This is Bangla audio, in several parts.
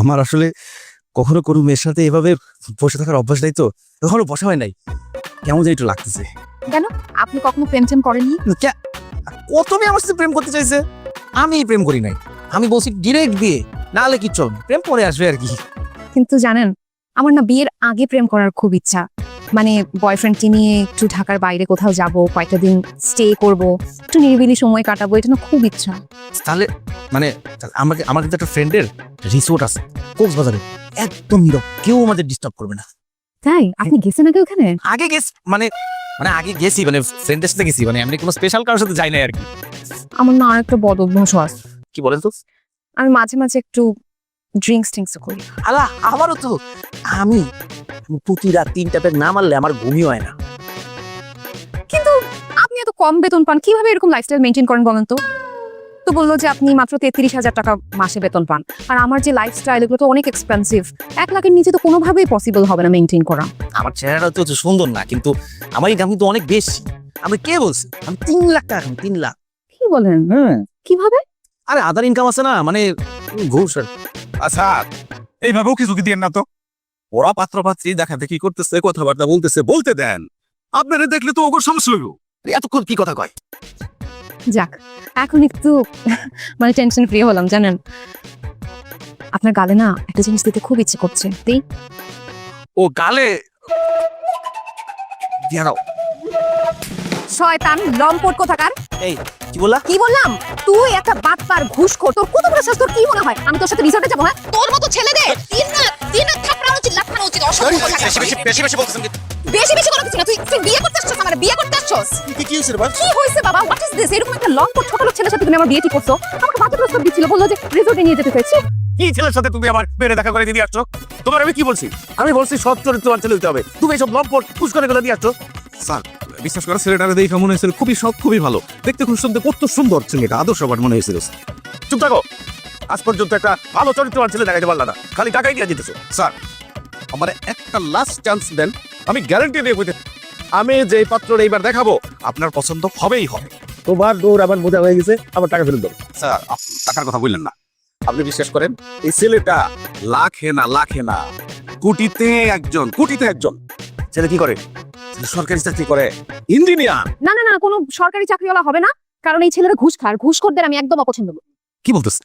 আমার আসলে কখনো কোনো মেয়ের সাথে এভাবে বসে থাকার অভ্যাস নাই, তো কখনো বসা হয় নাই। কেমন যেন একটু লাগতেছে। কেন আপনি কখনো প্রেম টেম করেননি? কত মেয়ে আমার সাথে প্রেম করতে চাইছে, আমি প্রেম করি নাই। আমি বলছি ডিরেক্ট বিয়ে, না হলে কি চল প্রেম পরে আসবে আর কি। কিন্তু জানেন, আমার না বিয়ের আগে প্রেম করার খুব ইচ্ছা। মানে বয়ফ্রেন্ডকে নিয়ে একটু ঢাকার বাইরে কোথাও যাব, কয়েকটা দিন স্টে করব, একটু নিরিবিলি সময় কাটাবো, এটা না খুব ইচ্ছা। তাহলে মানে আমার কিন্তু একটা ফ্রেন্ডের রিসোর্ট আছে কক্সবাজারে, একদম নীরব, কেউ আমাদের ডিস্টার্ব করবে না। তাই আপনি গেছেন আগে ওখানে? আগে গেছি মানে আগে গেছি, মানে ফ্রেন্ডের সাথে গেছি, মানে এমনি কোনো স্পেশাল কারোর সাথে যাই না আর কি। আমার না আরেকটা বদ অভ্যাস আছে। কি বলেন তো? আমি মাঝে মাঝে একটু ড্রিঙ্কস করি। আল্লাহ, আমারও তো। আমি প্রতি রাত 3টা প্যাক না মারলে আমার ঘুমই হয় না। কিন্তু আপনি এত কম বেতন পান, কিভাবে এরকম লাইফস্টাইল মেনটেন করেন বলেন তো? তো বললো যে আপনি মাত্র 33,000 টাকা মাসে বেতন পান, আর আমার যে লাইফস্টাইল এগুলো তো অনেক এক্সপেন্সিভ। 1 লাখের নিচে তো কোনোভাবেই পসিবল হবে না মেনটেন করা। আমার চেহারাটা তো সুন্দর না, কিন্তু আমার ইনকাম কিন্তু অনেক বেশি। আমি কে বলছি আমি 3 লাখ টাকা, 3 লাখ। কি বলেন? কিভাবে? আরে আদার ইনকাম আছে না, মানে ঘুষ আর। আচ্ছা, এইভাবেও কিছু কি দিয়েন না তো। ওরা পাত্র পাত্রী দেখা দেখি করতেছে, কথাবার্তা বলতেছে, বলতে দেন। আপনারা দেখলে তো ওগর সমস্যা হইব। এতক্ষণ কি কথা কয়? যাক, এখন একটু মানে টেনশন ফ্রি হলাম। জানেন, আপনার গালে না একটা জিনিস দিতে খুব ইচ্ছে করছে। দেই? ও গালে দিয়া দাও। শয়তান লম্পট কোথাকার! এই কি বললা? কি বললাম? তুই একটা বাটপার, ঘুষখোর। তোর কত বড় সাহস! তোর কি মনে হয় আমি তোর সাথে রিসর্টে যাবো? হ্যাঁ, তোর মতো ছেলেদের দিন রাত থাপড়ানো উচিত, লাফানো উচিত। বেশি বেশি বলতেছেন কি? বেশি বেশি কোনো কিছু না। তুই বিয়ে করতে আসছস, আমার বিয়ে করতে আসছস। কি হইছে রে ভাই? কি হইছে বাবা? What is this? এরকম একটা লম্পট ছোট লোক ছেলের সাথে তুমি আমার বিয়ে ঠিক করছো? আমাকে বাজে প্রস্তাব দিচ্ছিল, বললো যে রিসর্টে নিয়ে যেতে চাইছি। কি ছেলের সাথে তুমি আমার মেরে দেখা করে দিয়ে আসছো? তোমার আমি কি বলছি? আমি বলছি সৎ চরিত্রবান ছেলে হইতে হবে, তুমি এইসব লম্পট পুষ্করে গুলো দিয়ে আসছো। স্যার, বিশ্বাস করা ছেলেটারে দেখে মনে হয়েছিল খুবই সৎ, খুবই ভালো দেখতে, খুব সুন্দর, কত সুন্দর ছেলেটা, আদর্শবান মনে হয়েছিল। চুপ থাকো। আজ পর্যন্ত একটা ভালো চরিত্রবান ছেলে দেখাইতে পারলা না, খালি টাকাই দিয়ে দিতেছো। স্যার, আমার একটা লাস্ট চান্স দেন, আমি গ্যারান্টি দিয়ে কইতে, আমি যে পাত্র এইবার দেখাবো আপনার পছন্দ হবেই হবে। তোমার দৌড় আবার মোজা হয়ে গেছে, আবার টাকা ফেরত দাও। স্যার, টাকার কথা বললেন না। আপনি বিশ্বাস করেন, এই ছেলেটা লাখে না কোটিতে একজন, কোটিতে একজন। ছেলে কি করে? ছেলে সরকারি চাকরি করে, ইঞ্জিনিয়ার। না না না, কোনো সরকারি চাকরিওয়ালা হবে না, কারণ এই ছেলেরা ঘুষ খায়। ঘুষখোরদের আমি একদম অপছন্দ করি। কি বলতেছে?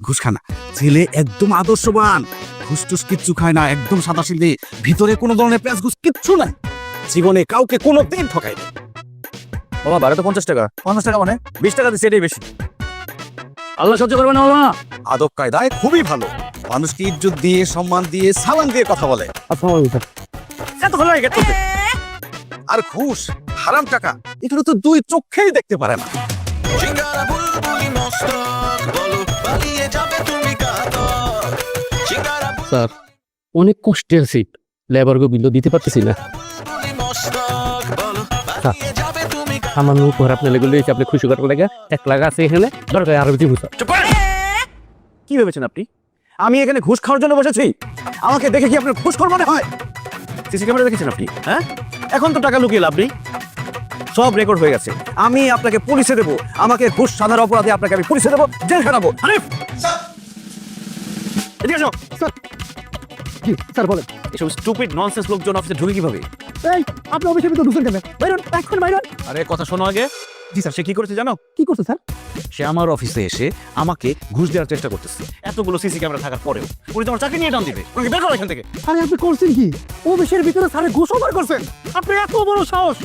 ঘুষ খানা ছেলে একদম আদর্শবান, ঘুষ টুস কিচ্ছু খায় না, একদম সাদাসিধে, ভিতরে কোনো ধরনের প্যাঁচ ঘুষ কিচ্ছু নাই, জীবনে কাউকে কোনো দিন ঠকায় না। বাবা ভাড়া তো 50 টাকা। 50 টাকা মানে 20 টাকা দিচ্ছে, এটাই বেশি। আল্লাহ সহ্য করবে না বাবা। আদব কায়দায় খুবই ভালো, মানুষকে ইজ্জত দিয়ে, সম্মান দিয়ে, সালাম দিয়ে কথা বলে। এত ভালো লাগে গেট। আর ঘুষ, হারাম টাকা, এগুলো তো দুই চোখেই দেখতে পারে না। সিঙ্গারা বুলবুলি মস্তক বলো পালিয়ে যাবে তুমি কাতর সিঙ্গারা স্যার, অনেক কষ্টে আছি, লেবারকে বিল দিতে পারতেছি না। বুলবুলি মস্তক বলো পালিয়ে যাবে তুমি আমার উপর আপনার লেগুলো আপনি খুশি করার লাগে 1 লাখ আছে এখানে, দরকার আরো দিব স্যার। চুপ করেন। কি ভেবেছেন আপনি আমি এখানে ঘুষ খাওয়ার জন্য বসেছি? আমাকে দেখে কি আপনার ঘুষখোর মনে হয়? সিসি ক্যামেরা দেখেছেন আপনি? হ্যাঁ, এখন তো টাকা লুকিয়ে লাভ নেই, সব রেকর্ড হয়ে গেছে। আমি আপনাকে পুলিশে দেবো, আমাকে ঘুষ সাধারণ অপরাধে আপনাকে আমি পুলিশে দেবো, জেল খাটাবো। হানিফ, এদিকে আসো। জি স্যার, বলেন। এসব স্টুপিড ননসেন্স লোকজন অফিসে ঢুকে কিভাবে? এই আপনি অফিসের ভিতর ঢুকছেন কেন? বাইরন, এখন বাইরন। আরে কথা শোনো আগে। জি স্যার, সে কি করেছে জানো? কি করছে স্যার? সে আমার অফিসে এসে আমাকে ঘুষ দেওয়ার চেষ্টা করতেছে, এতগুলো সিসি ক্যামেরা থাকার পরেও। উনি তোমার চাকরি নিয়ে টান দিবে, ওনাকে বের করো এখান থেকে। আরে আপনি করছেন কি? অফিসের ভিতরে স্যার ঘুষ অফার করছেন? আপনি এত বড় সাহস!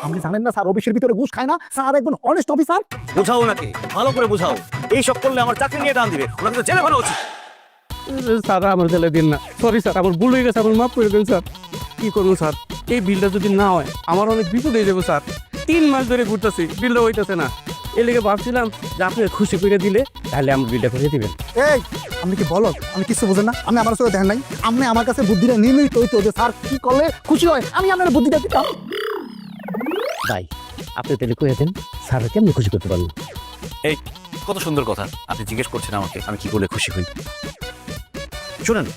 আপনি জানেন না স্যার অফিসের ভিতরে ঘুষ খায় না, স্যার একজন অনেস্ট অফিসার। বুঝাও ওনাকে, ভালো করে বুঝাও। এইসব করলে আমার চাকরি নিয়ে টান দিবে, ওনাকে তো জেলে ফেলা উচিত। স্যার আমার জেলে দিন না, সরি স্যার, আমার ভুল হয়ে গেছে, আমার মাফ করে দেন স্যার। কি করবো স্যার, এই বিলটা যদি না হয় আমার অনেক বিপদ হয়ে যাবো স্যার। 3 মাস ধরে ঘুরতেছি, বিলটা হইতেছে না। এর লিগে ভাবছিলাম যে আপনি খুশি করে দিলে তাহলে আমার বিলটা করে দিবেন। এই আপনি কি বলো? আমি কিছু বুঝেন না? আপনি আমার সাথে দেখেন নাই? আপনি আমার কাছে বুদ্ধিটা নির্মিত হইতো যে স্যার কি করলে খুশি হয়, আমি আপনার বুদ্ধিটা দিতাম। ভাই, আপনি তাহলে কয়ে দেন স্যার কেমনি খুশি করতে পারবেন? এই কত সুন্দর কথা, আপনি জিজ্ঞেস করছেন আমাকে আমি কি করলে খুশি হই। শুনেন,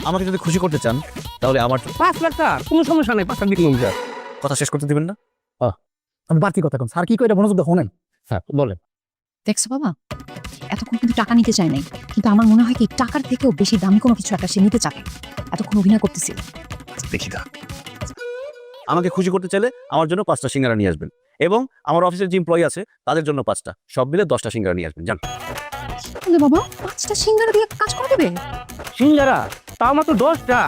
আমাকে যদি খুশি করতে চান তাহলে আমার 5 লাখ স্যার, কোনো সমস্যা নেই, 5 লাখ দিন স্যার। কথা শেষ করতে দিবেন না? আমি বাড়তি কথা কম, স্যার কি করে মনোযোগ শোনেন। স্যার বলেন। দেখছো বাবা, এতক্ষণ কিন্তু টাকা নিতে চায় নাই, কিন্তু আমার মনে হয় কি টাকার থেকেও বেশি দামি কোনো কিছু একটা সে নিতে চায়। এতক্ষণ অভিনয় করতেছিল। দেখি না, আমাকে খুশি করতে চাইলে আমার জন্য 5টা সিঙ্গারা নিয়ে আসবেন, এবং আমার অফিসের যে এমপ্লয়ি আছে তাদের জন্য 5টা, সব মিলে 10টা সিঙ্গারা নিয়ে আসবেন। যান। বলে বাবা 5টা সিঙ্গারা দিয়ে কাজ করে দেবে? সিঙ্গারা তাও মাত্র 10টা।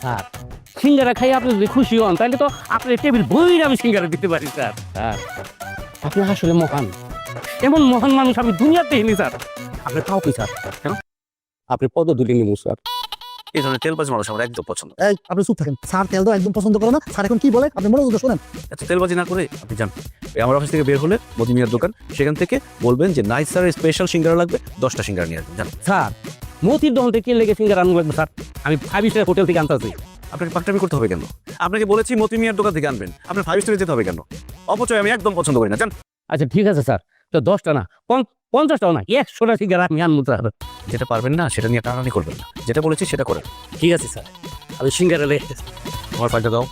স্যার সিঙ্গারা খাই আপনি যদি খুশি হন তাহলে তো আপনার টেবিল বইরে আমি সিঙ্গারা দিতে পারি স্যার। স্যার আপনি আসলে মহান, এমন মহান মানুষ আমি দুনিয়াতে দেখিনি স্যার। আপনি তাও কি স্যার? কেন আপনি পদধূলি নিব স্যার? এই ধরনের তেলবাজি মানুষ আমার একদম পছন্দ। এই আপনি চুপ থাকেন, স্যার তেল দাও একদম পছন্দ করে না। স্যার এখন কি বলে আপনি মনোযোগ দিয়ে শোনেন। এত তেলবাজি না করে আপনি যান, এই আমার অফিস থেকে বের হলে মতি মিয়ার দোকান, সেখান থেকে বলবেন যে নাইট স্যারের স্পেশাল সিঙ্গারা লাগবে, 10টা সিঙ্গারা নিয়ে আসবেন। যান। স্যার মতির দোকান থেকে লেগে সিঙ্গারা আনবো লাগবে স্যার, আমি 5 স্টার হোটেল থেকে আনতেছি। আপনাকে পাকটামি করতে হবে কেন? আপনাকে বলেছি মতি মিয়ার দোকান থেকে আনবেন, আপনার 5 স্টারে যেতে হবে কেন? অপচয় আমি একদম পছন্দ করি না। যান। আচ্ছা ঠিক আছে স্যার, তো 10টা না 50টাও না 100টা সিঙ্গারা আমি আনবো স্যার। যেটা পারবেন না সেটা নিয়ে টানাটানি করবেন না, যেটা বলেছি সেটা করেন। ঠিক আছে স্যার, আমি সিঙ্গারা লেগে আমার ফাইলটা দাও।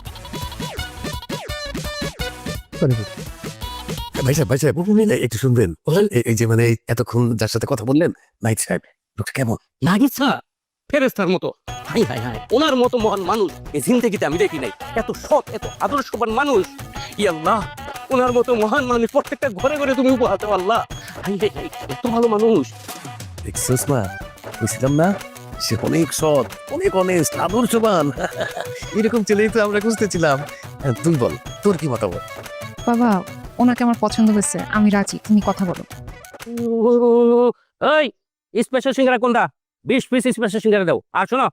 ভাই সাহেব একটু শুনবেন। এই যে মানে এতক্ষণ যার সাথে কথা বললেন নাইট সাহেব, লোকটা কেমন? নাগিদ স্যার ফেরেস্তার মতো। হাই হাই হাই, ওনার মতো মহান মানুষ এই জিন্দেগিতে আমি দেখি নাই। এত সৎ, এত আদর্শবান মানুষ। ই আল্লাহ, ওনার মতো মহান মানুষ প্রত্যেকটা ঘরে ঘরে তুমি উপহার দাও আল্লাহ। হাই হাই হাই, এত ভালো মানুষ। দেখছিস না, বুঝছিলাম না, সে অনেক সৎ, অনেক অনেস্ট, আদর্শবান। এরকম ছেলেই তো আমরা খুঁজতেছিলাম। তুই বল তোর কি মতামত? বাবা ওনাকে আমার পছন্দ হয়েছে, আমি রাজি, তুমি কথা বলো। এই স্পেশাল সিঙ্গারা কোনটা? 20 পিস স্পেশাল সিঙ্গারা দাও। আর শোনো,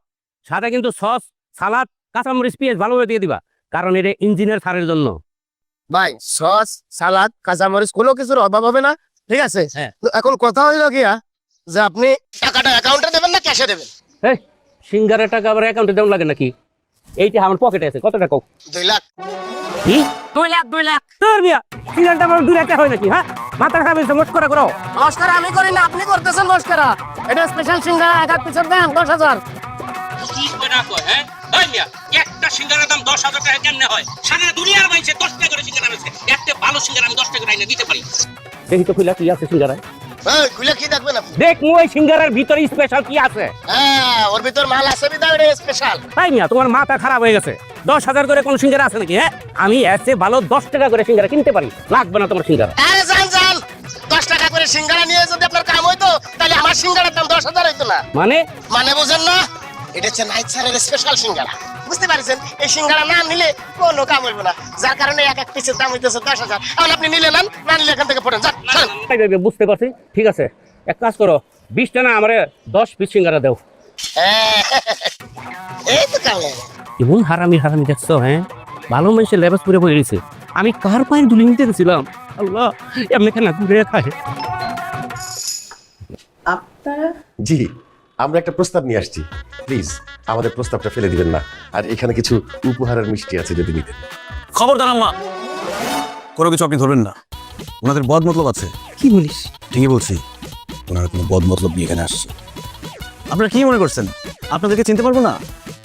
সাথে কিন্তু সস, সালাদ, কাঁচামরিচ, পেঁয়াজ ভালোভাবে দিয়ে দিবা, কারণ এটা ইঞ্জিনিয়ার স্যারের জন্য। ভাই সস সালাদ কাঁচামরিচ কোনো কিছুর অভাব হবে না, ঠিক আছে? হ্যাঁ। তো এখন কথা হইল গিয়া যে আপনি টাকাটা অ্যাকাউন্টে দেবেন না ক্যাশে দেবেন? এই সিঙ্গারের টাকা আবার অ্যাকাউন্টে দেওয়া লাগে নাকি? এইটা আমার পকেটে আছে, কত টাকা? 2 লাখ। কি 2 লাখ? 2 লাখ তোর মিয়া, সিঙ্গারটা আমার 2 লাখ হয় নাকি? হ্যাঁ, মাথা খারাপ হয়েছে, মস্করা করো। নমস্কার আমি করি না, আপনি করতেছেন নমস্কার। এটা স্পেশাল সিঙ্গারা, এক পিছন দেন 10,000। কি কইরা কয়? হ্যাঁ এই মিয়া, একটা সিঙ্গারের দাম 10,000 টাকা কেমনে হয়? সারা দুনিয়ার মানুষে 10 টাকা করে সিঙ্গারা বেচে, একটা ভালো সিঙ্গারা আমি 10 টাকা করে দিতে পারি। দেখি তো কইলা কি আছে সিঙ্গারা? এই খুলে কি দেখবেন আপনি? দেখ ওই সিঙ্গারার ভিতরে স্পেশাল কি আছে? হ্যাঁ ওর ভিতর মাল আছে বিদায় এটা স্পেশাল। তাই মিয়া, তোমার মাথা খারাপ হয়ে গেছে। 10,000 করে কোন সিঙ্গারা আছে নাকি? হ্যাঁ, আমি এসে ভালো 10 টাকা করে সিঙ্গারা কিনতে পারি, লাগবে না তোমার সিঙ্গারা। আরে জান জান, 10 টাকা করে সিঙ্গারা নিয়ে যদি আপনার কাম হইতো তাহলে আমার সিঙ্গারার দাম 10,000 হইতো না। মানে বুঝেন না, এটা হচ্ছে নাইট স্যারের স্পেশাল সিঙ্গারা, বুঝতে পারছেন? এই সিঙ্গারা না নিলে কোনো কাম হইবে না, যার কারণে এক এক পিসের দাম হইতেছে 10,000। এখন আপনি নিলে নেন, না নিলে এখান থেকে পড়েন। যান চলেন। বুঝতে পারছি, ঠিক আছে, এক কাজ করো, 20টা না আমারে 10 পিস সিঙ্গারা দাও। এই তো কাম। এমন হারামি হারামি দেখছো? হ্যাঁ, ভালো মানুষের লেবাস পুরে পড়ে গেছে, আমি কার পায়ে দুলি নিতে গেছিলাম। আল্লাহ, এমনি কেন ঘুরে খায়? জি, আমরা একটা প্রস্তাব নিয়ে আসছি, প্লিজ আমাদের প্রস্তাবটা ফেলে দিবেন না। আর এখানে কিছু উপহারের মিষ্টি আছে যদি নিতেন। খবরদার আম্মা, কোনো কিছু আপনি ধরবেন না, ওনাদের বদ মতলব আছে। কি বলিস? ঠিকই বলছি, ওনারা কোনো বদ মতলব নিয়ে এখানে আসছে। আপনারা কি মনে করছেন আপনাদেরকে চিনতে পারবো না?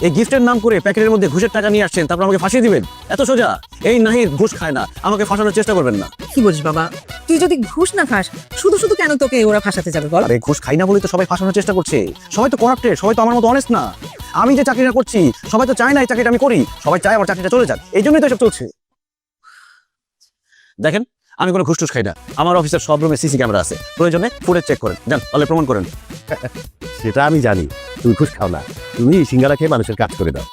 এই গিফটের নাম করে প্যাকেটের মধ্যে ঘুষের টাকা নিয়ে আসছেন, তারপর আমাকে ফাঁসিয়ে দিবেন? এত সোজা? এই নাহিদ ঘুষ খায় না, আমাকে ফাঁসানোর চেষ্টা করবেন না। কি বলিস বাবা? তুই যদি ঘুষ না খাস, শুধু শুধু কেন তোকে ওরা ফাঁসাতে যাবে বল? আরে ঘুষ খাই না বলেই তো সবাই ফাঁসানোর চেষ্টা করছে। সবাই তো করাপ্টেড, সবাই তো আমার মতো অনেস্ট না। আমি যে চাকরিটা করছি সবাই তো চায় না এই চাকরিটা আমি করি, সবাই চায় আমার চাকরিটা চলে যাক, এই জন্যই তো এসব চলছে। দেখেন, আমি কোনো ঘুষ টুস খাই না, আমার অফিসের সব রুমে সিসি ক্যামেরা আছে, প্রয়োজনে ফুটেজ চেক করেন, যান তাহলে প্রমাণ করেন। সেটা আমি জানি, তুমি খুশ খাও না, তুমি সিঙ্গারা খেয়ে মানুষের কাজ করে দাও।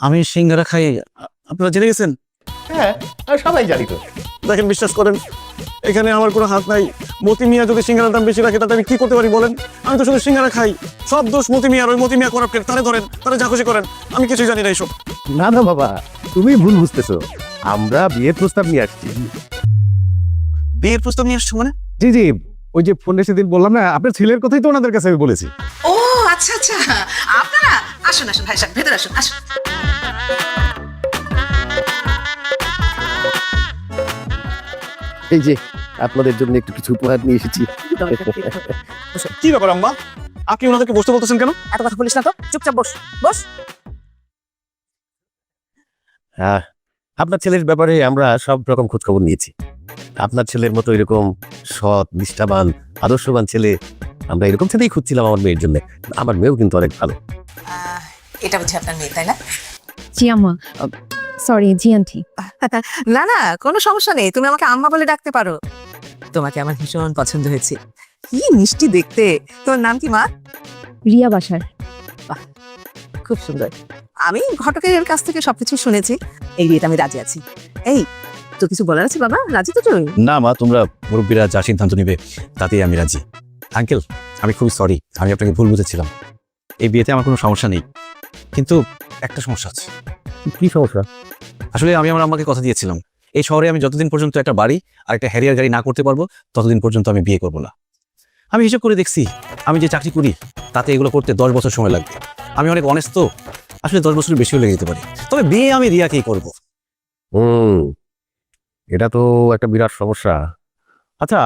আমি সিঙ্গারা খাই, আপনারা জেনে গেছেন? হ্যাঁ, আর সবাই জানি তো। দেখেন, বিশ্বাস করেন, এখানে আমার কোনো হাত নাই। মতি মিয়া যদি সিঙ্গারার দাম বেশি রাখে তাতে আমি কি করতে পারি বলেন? আমি তো শুধু সিঙ্গারা খাই, সব দোষ মতি মিয়ার। ওই মতি মিয়া করাপ্টেড, তারে ধরেন, তারে যা খুশি করেন, আমি কিছুই জানি না এইসব। না না বাবা, তুমি ভুল বুঝতেছো, আমরা বিয়ের প্রস্তাব নিয়ে আসছি। বিয়ের প্রস্তাব নিয়ে আসছো মানে? জি জি, ওই যে ফোনে সেদিন বললাম না, আপনার ছেলের কথাই তো ওনাদের কাছে আমি বলেছি। ও আচ্ছা আচ্ছা, আপনারা আসুন আসুন ভাই সাহেব, ভেতরে আসুন আসুন। এই যে আপনাদের জন্য একটু কিছু উপহার নিয়ে এসেছি। কি ব্যাপার আম্মা, আপনি ওনাদেরকে বসতে বলতেছেন কেন? এত কথা বলিস না তো, চুপচাপ বস বস। হ্যাঁ, আপনার ছেলের ব্যাপারে আমরা সব রকম খোঁজ খবর নিয়েছি। আপনার ছেলের মতো এরকম সৎ নিষ্ঠাবান আদর্শবান ছেলে আমরা এরকম ছেলেই খুঁজছিলাম আমার মেয়ের জন্য। আমার মেয়েও কিন্তু অনেক ভালো। এটা বুঝি আপনার মেয়ে, তাই না? জি আম্মা, সরি জি আন্টি। না না, কোনো সমস্যা নেই, তুমি আমাকে আম্মা বলে ডাকতে পারো। তোমাকে আমার ভীষণ পছন্দ হয়েছে, কি মিষ্টি দেখতে। তোমার নাম কি মা? রিয়া বাসার। খুব সুন্দর। আমি ঘটকের কাছ থেকে সবকিছু শুনেছি, এই বিয়েতে আমি রাজি আছি। এই, তো কিছু বলার আছে বাবা? রাজি তো তুমি? না মা, তোমরা মুরব্বীরা যা সিদ্ধান্ত নিবে তাতেই আমি রাজি। আঙ্কেল, আমি খুবই সরি, আমি আপনাকে ভুল বুঝেছিলাম। এই বিয়েতে আমার কোনো সমস্যা নেই, কিন্তু একটা সমস্যা আছে। কি সমস্যা? আসলে আমি আমার আম্মাকে কথা দিয়েছিলাম, এই শহরে আমি যতদিন পর্যন্ত একটা বাড়ি আর একটা হ্যারিয়ার গাড়ি না করতে পারবো ততদিন পর্যন্ত আমি বিয়ে করবো না। আমি হিসাব করে দেখছি, আমি যে চাকরি করি তাতে এগুলো করতে 10 বছর সময় লাগবে। আমি অনেক অনেস্ট তো, আসলে 10 বছরের বেশিও লেগে যেতে পারি। তবে বিয়ে আমি রিয়াকেই করবো। এটা তো একটা বিরাট সমস্যা। আচ্ছা,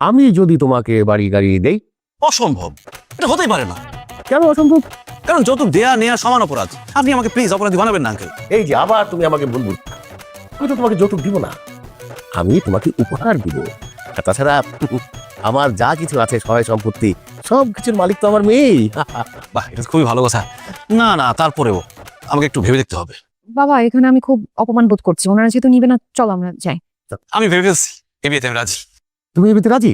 আমি যদি তোমাকে বাড়ি গাড়ি দেই? অসম্ভব, এটা হতেই পারে না। কেন অসম্ভব? কারণ যৌতুক দেয়া নেয়া সমান অপরাধ। আপনি আমাকে প্লিজ অপরাধী বানাবেন না আঙ্কেল। এই যে আবার তুমি আমাকে বলবো, আমি তো তোমাকে যৌতুক দিব না, আমি তোমাকে উপহার দিব। আর তাছাড়া আমার যা কিছু আছে সহায় সম্পত্তি সব কিছুর মালিক তো আমার মেয়েই। বাহ, এটা তো খুবই ভালো কথা। না না, তারপরেও আমাকে একটু ভেবে দেখতে হবে। বাবা, এখানে আমি খুব অপমান বোধ করছি, ওনারা যেহেতু নিবে না, চলো আমরা যাই। আমি ভেবে ফেলছি, এই বিয়েতে আমি রাজি। তুমি এ বিয়েতে রাজি?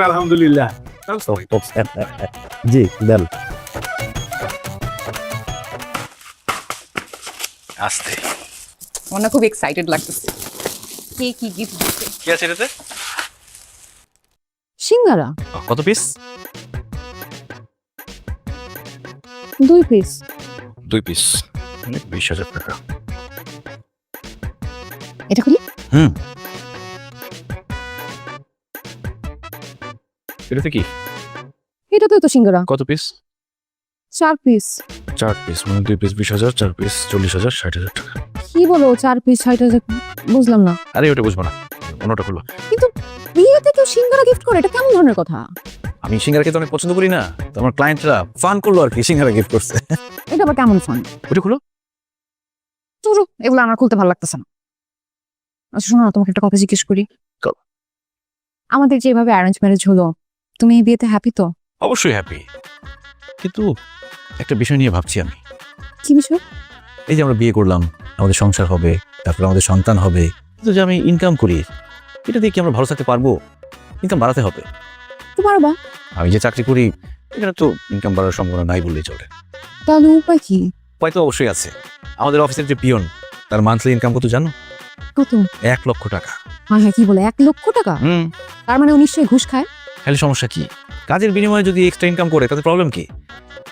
আলহামদুলিল্লাহ। জি দেন। আসতে মনে খুব এক্সাইটেড লাগতেছে। কে কি গিফট দিচ্ছে? কি আছে এটাতে? সিঙ্গারা কত পিস? 2 পিস। 2 পিস, 20,000 টাকা। এটা খুলি? এটাতে কি? এটাতেও তো সিঙ্গারা। কত পিস? 4 পিস। 4 পিস মানে 2 পিস 20,000, 4 পিস 40,000, 60,000 টাকা। কি বলো 4 পিস 60,000? বুঝলাম না। আরে ওটা বুঝবো না, অন্যটা খুলবো। কিন্তু বিয়েতে কেউ সিঙ্গারা গিফট করে, এটা কেমন ধরনের কথা? আমি সিঙ্গারা খেতে অনেক পছন্দ করি না, তো আমার ক্লায়েন্টরা ফান করলো আর কি, সিঙ্গারা গিফট করছে। এটা আবার কেমন ফান? ওটা খুলো। চুরু, এগুলো আমার খুলতে ভালো লাগতেছে না। আচ্ছা শোনো না, তোমাকে একটা কথা জিজ্ঞেস করি। কর। আমাদের যেভাবে অ্যারেঞ্জ ম্যারেজ হলো, তুমি এই বিয়েতে হ্যাপি তো? অবশ্যই হ্যাপি, কিন্তু একটা বিষয় নিয়ে ভাবছি আমি। কি বিষয়? এই যে আমরা বিয়ে করলাম, আমাদের সংসার হবে, তারপর আমাদের সন্তান হবে, কিন্তু যে আমি ইনকাম করি এটা দিয়ে কি আমরা ভালো থাকতে পারবো? ইনকাম বাড়াতে হবে। তো পারবা। আমি যে চাকরি করি এখানে তো ইনকাম বাড়ার সম্ভাবনা নাই বললেই চলে। তাহলে উপায় কি? উপায় তো অবশ্যই আছে। আমাদের অফিসের যে পিয়ন, তার মান্থলি ইনকাম কত জানো? কত? 1 লক্ষ টাকা। হ্যাঁ হ্যাঁ, কি বলে 1 লক্ষ টাকা? তার মানে ও নিশ্চয়ই ঘুষ খায়। তাহলে সমস্যা কি? কাজের বিনিময়ে যদি এক্সট্রা ইনকাম করে তাতে প্রবলেম কি?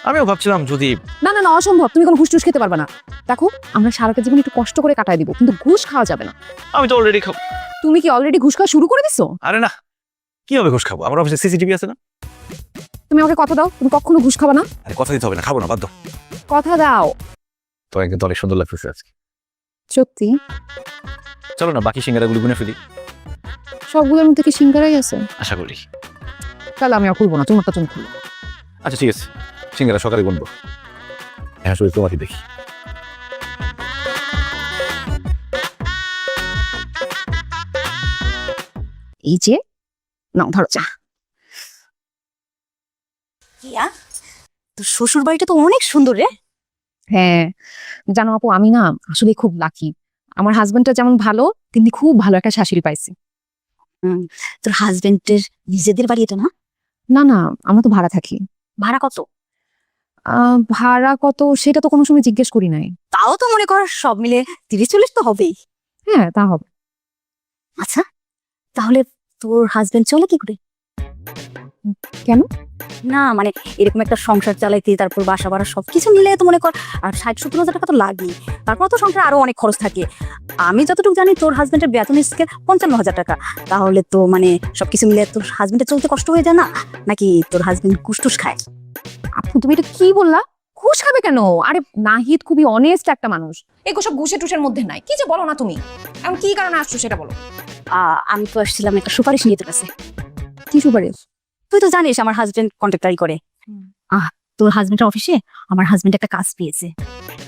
আমিও ভাবছিলাম যদি। না না না, অসম্ভব, তুমি কোনো ঘুষ টুস খেতে পারবে না। দেখো, আমরা সারাটা জীবন একটু কষ্ট করে কাটায় দিব, কিন্তু ঘুষ খাওয়া যাবে না। আমি তো অলরেডি খাবো। তুমি কি অলরেডি ঘুষ খাওয়া শুরু করে দিছো? আরে না, কিভাবে ঘুষ খাবো? আমার অফিসে সিসিটিভি আছে না? তুমি আমাকে কথা দাও, তুমি কখনো ঘুষ খাবে না। আরে কথা দিতে হবে না, খাবো না, বাধ্য। কথা দাও। তো একদম অনেক সুন্দর লাগতেছে আজকে। সত্যি? চলো না বাকি সিঙ্গারাগুলো গুনে ফেলি। সবগুলোর মধ্যে কি সিঙ্গারাই আছে? আশা করি। তাহলে আমি আর খুলবো না, তোমারটা তুমি খুলো। আচ্ছা ঠিক আছে, সিঙ্গারা সকালে গুনবো। হ্যাঁ শুধু তোমাকে দেখি। এই যে নাও, ধরো চা। কিয়া, তোর শ্বশুর বাড়িটা তো অনেক সুন্দর রে। হ্যাঁ জানো আপু, আমি না আসলে খুব লাকি। আমার হাজবেন্ডটা যেমন ভালো, তেমনি খুব ভালো একটা শাশুড়ি পাইছি। তোর হাজবেন্ডের নিজেদের বাড়ি এটা না? না না, আমরা তো ভাড়া থাকি। ভাড়া কত? ভাড়া কত সেটা তো কোনো সময় জিজ্ঞেস করি নাই। তাও তো মনে কর সব মিলে 30-40 তো হবেই। হ্যাঁ তা হবে। আচ্ছা, তাহলে তোর হাজবেন্ড চলে কি করে? কেন? না মানে এরকম একটা সংসার চালাইতে, তারপর বাসা ভাড়া সবকিছু মিলে তো মনে কর আর 60-70 হাজার টাকা তো লাগেই। তারপর তো সংসার আরো অনেক খরচ থাকে। আমি যতটুকু জানি তোর হাজবেন্ডের বেতন স্কেল 55,000 টাকা। তাহলে তো মানে সবকিছু মিলে তোর হাজবেন্ডের চলতে কষ্ট হয়ে যায় না? নাকি তোর হাজবেন্ড কুসটুস খায়? আপু তুমি এটা কি বললা? ঘুষ খাবে কেন? আরে নাহিদ খুবই অনেস্ট একটা মানুষ, এগুলো সব ঘুষে টুসের মধ্যে নাই। কি যে বলো না তুমি, এখন কি কারণে আসছো সেটা বলো। আমি তো আসছিলাম একটা সুপারিশ নিয়ে তোর কাছে। কি সুপারিশ? তুই তো জানিস আমার হাজবেন্ড কন্ট্রাক্টারি করে। তোর হাজবেন্ডের অফিসে আমার হাজবেন্ড একটা কাজ পেয়েছে।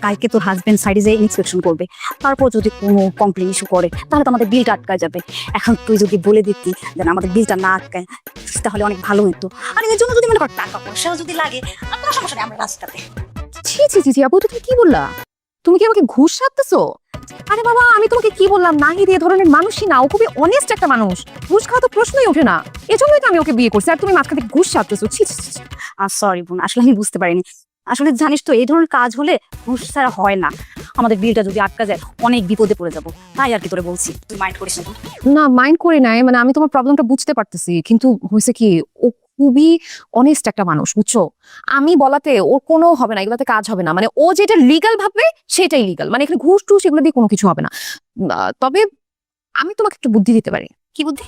কালকে তোর হাজবেন্ড সাইডে যেয়ে ইন্সপেকশন করবে, তারপর যদি কোনো কমপ্লেন ইস্যু করে তাহলে তো আমাদের বিলটা আটকায় যাবে। এখন তুই যদি বলে দিতি যেন আমাদের বিলটা না আটকায়, তাহলে অনেক ভালো হতো। আর এর জন্য যদি মনে কর টাকা পয়সাও যদি লাগে, আর কোনো সমস্যা নেই, আমরা রাস্তাতে। ছি ছি ছি ছি আপু, তুমি কি বললা? তুমি কি আমাকে ঘুষ সাধতেছো? আরে বাবা, আমি তোমাকে কি বললাম, নাহিদ এ ধরনের মানুষই না, ও খুবই অনেস্ট একটা মানুষ, ঘুষ খাওয়া তো প্রশ্নই ওঠে না। এজন্যই তো আমি ওকে বিয়ে করছি, আর তুমি মাঝখান থেকে ঘুষ সাধতেছো। ছি ছি ছি। আর সরি বোন, আসলে আমি বুঝতে পারিনি। আসলে জানিস তো এই ধরনের কাজ হলে ঘুষ ছাড়া হয় না। আমাদের বিলটা যদি আটকা যায় অনেক বিপদে পড়ে যাবো, তাই আর কি তোরে বলছি, তুই মাইন্ড করিস না। না, মাইন্ড করে নাই, মানে আমি তোমার প্রবলেমটা বুঝতে পারতেছি, কিন্তু হয়েছে কি, ও খুবই অনেস্ট একটা মানুষ, বুঝছো? আমি বলাতে ওর কোনো হবে না, এগুলোতে কাজ হবে না। মানে ও যেটা লিগাল ভাববে সেটাই লিগাল, মানে এখানে ঘুষ টুস এগুলো দিয়ে কোনো কিছু হবে না। তবে আমি তোমাকে একটু বুদ্ধি দিতে পারি। কি বুদ্ধি?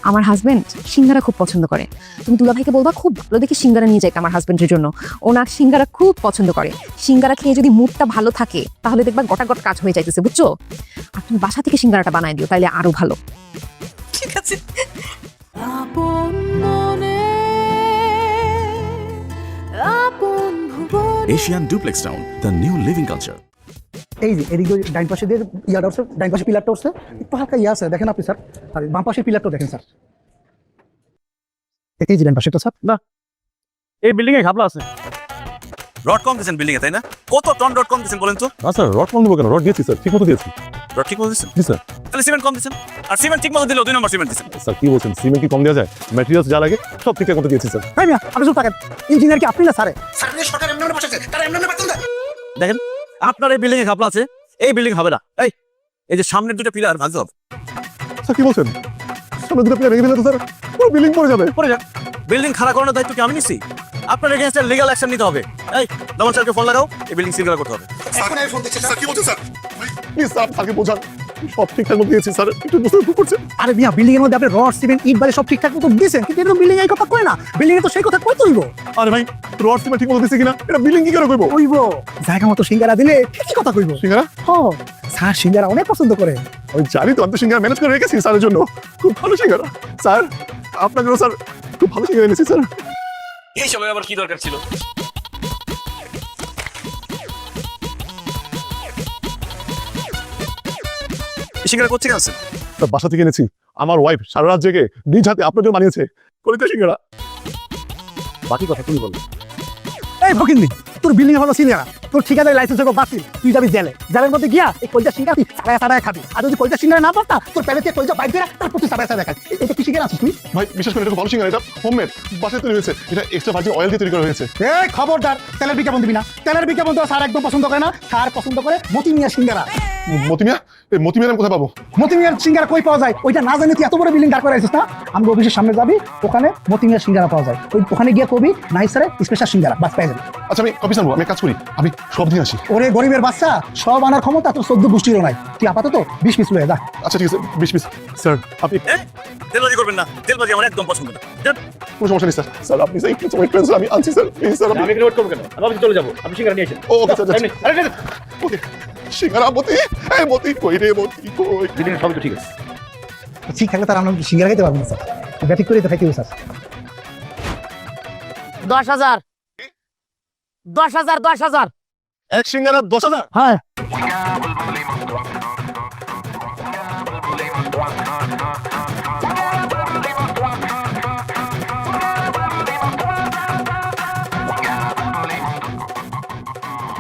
আমার হাজবেন্ড সিঙ্গারা খুব পছন্দ করে, তুমি দুলাভাইকে বলবা খুব ভালো দেখে সিঙ্গারা নিয়ে যাইতে আমার হাজবেন্ডের জন্য। ওনার সিঙ্গারা খুব পছন্দ করে, সিঙ্গারা খেয়ে যদি মুডটা ভালো থাকে তাহলে দেখবা গোটা গোটা কাজ হয়ে যাইতেছে, বুঝছো? আর তুমি বাসা থেকে সিঙ্গারাটা বানাই দিও, তাইলে আরো ভালো। ঠিক আছে। Asian duplex town, the new living culture. এই যে এদিকে ওই ডাইন পাশে দিয়ে ইয়াটা উঠছে, ডাইন পাশে পিলারটা উঠছে, একটু হালকা ইয়ে আছে দেখেন আপনি স্যার। আর বাম পাশের পিলারটা দেখেন স্যার, এই যে ডাইন পাশেটা স্যার। এই বিল্ডিং এ ঘাপলা আছে। রড কম দিয়েছেন বিল্ডিং এ, তাই না? কত টন রড কম দিয়েছেন বলেন তো? স্যার রড কম দেবো কেন? রড দিয়েছি স্যার, ঠিক মতো দিয়েছি। রড ঠিক মতো দিয়েছেন? জি স্যার। তাহলে সিমেন্ট কম দিয়েছেন, আর সিমেন্ট ঠিক মতো দিলেও 2 নম্বর সিমেন্ট দিয়েছেন। স্যার কি বলছেন, সিমেন্ট কি কম দেওয়া যায়? ম্যাটেরিয়ালস যা লাগে সব ঠিকঠাক মতো দিয়েছি স্যার। হ্যাঁ মিয়া, আপনি শুধু থাকেন, ইঞ্জিনিয়ার কি আপনি না স্যারে? সরকার এমনি বসেছে, তারা এমনি বেতন দেয়। দেখেন, আপনার এই বিল্ডিং এ ঘাপলা আছে, এই বিল্ডিং হবে না। এই যে সামনের 2টা পিলার ভাঙতে হবে। স্যার কি বলছেন? সামনে দুটো প্লেয়ার ভেঙে ফেলে তো স্যার পুরো বিল্ডিং পড়ে যাবে। পরে যান, বিল্ডিং খারাপ করানোর দায়িত্ব কি আমি নিচ্ছি? আপনার এগেইনস্টে লিগ্যাল অ্যাকশন নিতে হবে। দমন স্যারকে ফোন লাগাও, এই বিল্ডিং সিলগালা করতে হবে। এখন আমি ফোন দিচ্ছি স্যার। কি বলছেন স্যার? প্লিজ স্যার তাকে বোঝান, সব ঠিকঠাক মতো দিয়েছি স্যার, একটু বুঝতে ভুল করছেন। আরে মিয়া, বিল্ডিং এর মধ্যে আপনি রড সিমেন্ট ইট বালি সব ঠিকঠাক মতো দিয়েছেন, কিন্তু এটা বিল্ডিং এই কথা কয় না, বিল্ডিং এ তো সেই কথা কই তুলবো। আরে ভাই রড সিমেন্ট ঠিক মতো দিয়েছি কিনা এটা বিল্ডিং কি করে কইবো? কইবো জায়গা মতো সিঙ্গারা দিলে ঠিকই কথা কইবো। সিঙ্গারা? ও স্যার সিঙ্গারা অনেক পছন্দ করে। আমি জানি তো, আমি তো সিঙ্গারা ম্যানেজ করে রেখেছি স্যারের জন্য, খুব ভালো সিঙ্গারা। স্যার আপনার জন্য স্যার খুব ভালো সিঙ্গারা এনেছি স্যার। এই সময় আবার কি দরকার ছিল? সিঙ্গারা করছে কেন? স্যার বাসা থেকে এনেছি, আমার ওয়াইফ সারা রাত জেগে নিজ হাতে আপনার জন্য বানিয়েছে কলিতা সিঙ্গারা। বাকি কথা তুমি বলো। এই ফকিন্দি, তোর বিল্ডিং হলো সিঙ্গারা, তোর ঠিকাদারি লাইসেন্স হবে বাতিল, তুই যাবি জেলে। জেলের মধ্যে গিয়া এই কলজা সিঙ্গারা তুই সারায় সারায় খাবি। আর যদি কলজা সিঙ্গারা না পারতা, তোর প্যালে থেকে কলজা বাইক দিয়ে তারপর তুই সারায় সারায় খাবি। এটা কি সিঙ্গারা আছিস তুই? ভাই বিশ্বাস করেন এটা খুব ভালো সিঙ্গারা, এটা হোমমেড, বাসায় তৈরি হয়েছে, এটা এক্সট্রা ভার্জিন অয়েল দিয়ে তৈরি করা হয়েছে। এই খবরদার, তেলের বিজ্ঞাপন দিবি না। তেলের বিজ্ঞাপন তো স্যার একদম পছন্দ করে না। স্যার পছন্দ করে মতি মিয়া সিঙ্গারা। মতিমিয়া? এই মতিমিয়া আমি কোথায় পাবো? মতি মিয়ার সিঙ্গারা কই পাওয়া যায় ওইটা না জানি তুই এত বড় বিল্ডিং দাঁড় করে আছিস না? আমরা অফিসের সামনে যাবি, ওখানে মতি মিয়ার সিঙ্গারা পাওয়া যায়, ওখানে গিয়ে কবি নাই স্যারের স্পেশাল সিঙ্গারা, বাস পেয়ে যাবি। আচ্ছা আমি অফিস আনবো, আমি এক কাজ করি, আমি সব দিন আসি। ওরে গরিবের বাচ্চা, সব আনার ক্ষমতা তোর 14 গোষ্ঠীরও নাই। তুই আপাতত 20 পিস লয়ে যা। আচ্ছা ঠিক আছে 20 পিস। স্যার আপনি তেলবাজি করবেন না, তেলবাজি আমার একদম পছন্দ না। কোনো সমস্যা নেই স্যার। স্যার আপনি স্যার একটু ওয়েট করেন স্যার, আমি আনছি স্যার, প্লিজ স্যার। আমি এখানে ওয়েট করবো কেন? আমি অফিসে চলে যাবো, আপনি সিঙ্গারা নিয়ে এসেন। Okay sir okay. সিঙ্গারা মতি, এই মতি কই রে, মতি কই? বিল্ডিং সবই তো ঠিক আছে। ঠিক থাকলে তার আমরা সিঙ্গারা খেতে পারবো না স্যার, ব্যাটিক করে তো খাইতে হবে স্যার। 10,000 10,000 10,000। এক সিঙ্গারা 10,000? হ্যাঁ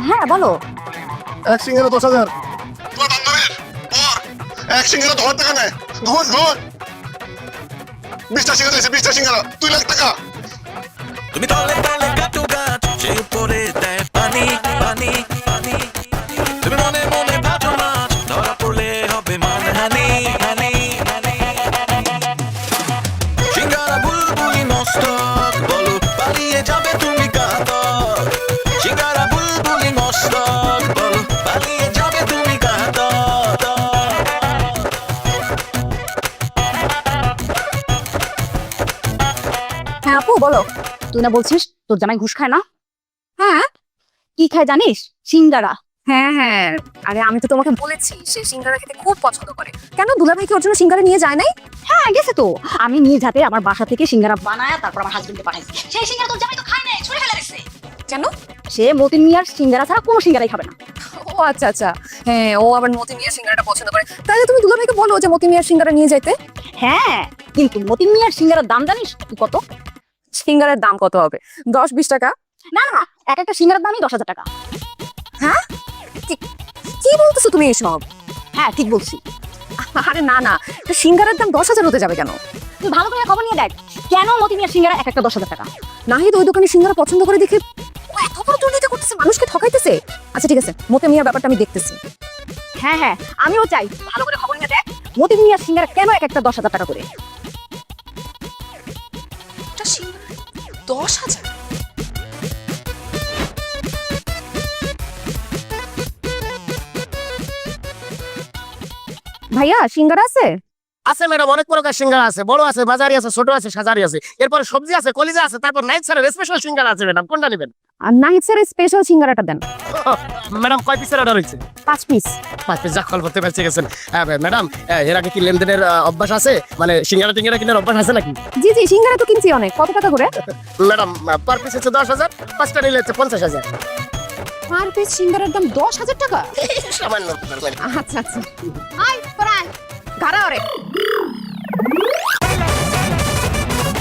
হ্যাঁ বলো। এক সিঙ্গারা 10,000। তোমার বান্ধবীর এক সিঙ্গারা 10,000 টাকা নেয়। ধর 20টা সিঙ্গারা দিয়েছে, 20টা সিঙ্গারা 2 লাখ টাকা। তুমি তলে তলে গাটো গাছ, সে উপরে দেয় পানি পানি পানি। তুমি মনে মনে ভাজো মাছ, ধরা পড়লে হবে মানহানি হানি হানি। সিঙ্গারা বুলবুলি মস্তক, বলো পালিয়ে যাবে তুমি কাতর। সিঙ্গারা বুলবুলি মস্তক, বলো পালিয়ে যাবে তুমি কাতর। হ্যাঁ আপু বলো। তুই না বলছিস তোর জামাই ঘুষ খায় না? হ্যাঁ কি খায় জানিস? সিঙ্গারা। হ্যাঁ হ্যাঁ, আরে আমি তো তোমাকে বলেছি সে সিঙ্গারা খেতে খুব পছন্দ করে। কেন দুলাভাই কি ওর জন্য সিঙ্গারা নিয়ে যায় নাই? হ্যাঁ গেছে তো, আমি নিজ হাতে আমার বাসা থেকে সিঙ্গারা বানায় তারপর আমার হাজবেন্ডকে পাঠাইছি। সেই সিঙ্গারা তোর জামাই তো খায় নাই, ছুঁড়ে ফেলে দিছে। কেন? সে মতিন মিয়ার সিঙ্গারা ছাড়া কোনো সিঙ্গারাই খাবে না। ও আচ্ছা আচ্ছা, হ্যাঁ ও আবার মতি মিয়ার সিঙ্গারাটা পছন্দ করে। তাহলে তুমি দুলাভাইকে বলো যে মতি মিয়ার সিঙ্গারা নিয়ে যাইতে। হ্যাঁ, কিন্তু মতিন মিয়ার সিঙ্গারার দাম জানিস তুই কত? সিঙ্গারার দাম কত হবে? 10-20 টাকা? না না, এক একটা সিঙ্গারার দামই 10,000 টাকা। হ্যাঁ, কি বলতেছো তুমি এসব? হ্যাঁ ঠিক বলছি। আরে না না, সিঙ্গারার দাম 10,000 হতে যাবে কেন? তুই ভালো করে খবর নিয়ে দেখ, কেন মতিন মিয়ার সিঙ্গারা এক একটা 10,000 টাকা। নাহিদ ওই দোকানে সিঙ্গারা পছন্দ করে দেখে ও এত বড় দুর্নীতি করতেছে, মানুষকে ঠকাইতেছে। আচ্ছা ঠিক আছে, মতি মিয়ার ব্যাপারটা আমি দেখতেছি। হ্যাঁ হ্যাঁ, আমিও চাই ভালো করে খবর নিয়ে দেখ মতিন মিয়ার সিঙ্গারা কেন এক একটা 10,000 টাকা করে। একটা সিঙ্গারা 10,000? ভাইয়া সিঙ্গারা আছে? আছে ম্যাডাম, অনেক প্রকার সিঙ্গারা আছে, বড় আছে, বাজারি আছে, ছোট আছে, সাজারি আছে, এরপর সবজি আছে, কলিজা আছে, তারপর নাইট স্যারের স্পেশাল সিঙ্গারা আছে ম্যাডাম, কোনটা নেবেন? আর নাহিদ স্যারের স্পেশাল সিঙ্গারাটা দেন। ম্যাডাম কয় পিসের অর্ডার হয়েছে? 5 পিস। 5 পিস, যা কল করতে পেরেছে গেছেন। হ্যাঁ ম্যাডাম, এর আগে কি লেনদেনের অভ্যাস আছে, মানে সিঙ্গারা টিঙ্গারা কেনার অভ্যাস আছে নাকি? জি জি, সিঙ্গারা তো কিনছি অনেক। কত টাকা করে? ম্যাডাম পার পিস হচ্ছে 10,000, 5টা নিলে হচ্ছে 50,000। পার পিস সিঙ্গারার দাম 10,000 টাকা? সামান্য। আচ্ছা আচ্ছা, আয় পরায় গাড়া ওরে।